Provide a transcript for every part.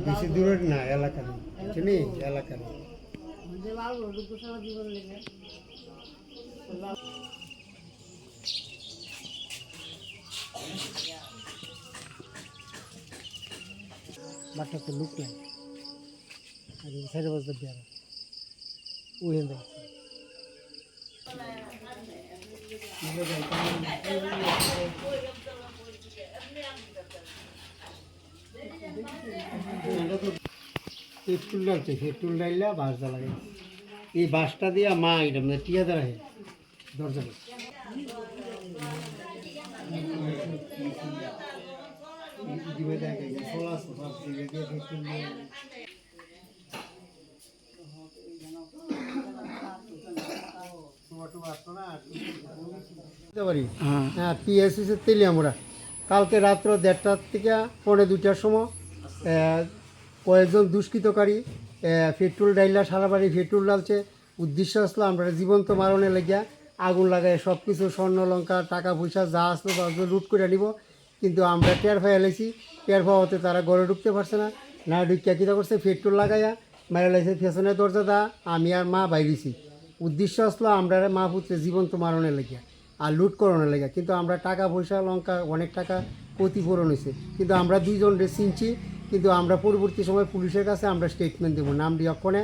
বেশি দূরের না, এলাকার চিনি এলাকার। বাটটা তো লুক নাই আর সাইডে বসতে দেওয়া ওই হেন পেট্রোল ডালছে, পেট্রোল ডাইলা বাঁশ জ্বালা গেছে। এই বাঁশটা দিয়া মা এটা মানে টিয়া দ্বারা দরজা হ্যাঁ পিএসসি তেলিয়ামুড়া কালকে রাত্র 1:30 থেকে 1:45টার সময় কয়েকজন দুষ্কৃতকারী পেট্রোল ডাইলা সারা বাড়ি পেট্রোল ডালছে। উদ্দেশ্য আসলো আমরা জীবন্ত মারণে লেগিয়া আগুন লাগায় সব কিছু স্বর্ণ লঙ্কা টাকা পয়সা যা আসলো তা লুট করে নিব। কিন্তু আমরা টের ফাই এলাইছি, টের পাওয়াতে তারা ঘরে ঢুকতে পারছে না, না ঢুকিয়া কীটা করছে পেট্রোল লাগাইয়া মারা লাইছে পেছনের দরজা দা। আমি আর মা বাইরেছি। উদ্দেশ্য আসলো আমরা মা পুত্রে জীবন্ত মারণে লেগিয়া আর লুট করানোর লেগে। কিন্তু আমরা টাকা পয়সা লঙ্কা অনেক টাকা ক্ষতিপূরণ হয়েছে। কিন্তু আমরা দুইজন চিনছি, কিন্তু আমরা পরবর্তী সময় পুলিশের কাছে আমরা স্টেটমেন্ট দেবো, নামটি অক্ষণে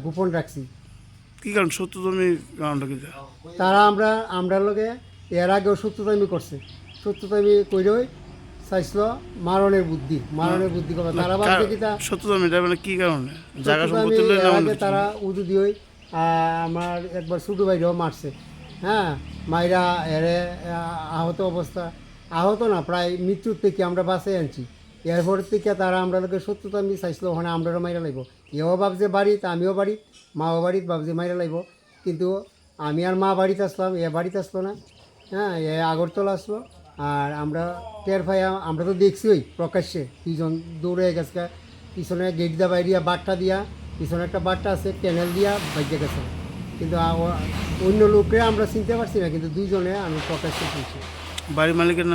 গোপন রাখছি। কী কারণ সত্যতমী কারণটা কি? তারা আমরা লগে এর আগেও সত্যতামি করছে, সত্যতামি কইরই চাইছিল মারণের বুদ্ধি করবে। তারা ভাবছে কি সত্যতমিটা মানে কী কারণে জায়গা আগে তারা উদু দিয়ে আমার একবার ছোটো ভাইরাও মারছে। হ্যাঁ মাইরা এরে আহত অবস্থা, আহত না প্রায় মৃত্যুর থেকে আমরা বাঁচাই আনছি। এরপর থেকে তারা আমরা লোকের সত্যতামি চাইছিল ওখানে আমরাও মাইরা লাগবো। এও ভাবছে বাড়িতে, আমিও বাড়িত, মাও বাড়িতে ভাবছে মাইরা লাগবো। কিন্তু আমি আর মা বাড়িতে আসলাম, এ বাড়িতে আসলো না। হ্যাঁ এ আগরতলা আসলো। আর আমরা টের পাই, আমরা তো দেখছি ওই প্রকাশ্যে দুইজন দৌড়ে গেছে, পিছনে গেট দিয়া বাইরিয়া বাট্টা দিয়া, পিছনে একটা বাট্টা আছে ক্যানেল দিয়া বাইকে গেছে। কিন্তু অন্য লোকরে আমরা চিনতে পারছি না, কিন্তু দুইজনে আমি প্রকাশ্যে চিনছি। বাড়ির মালিকের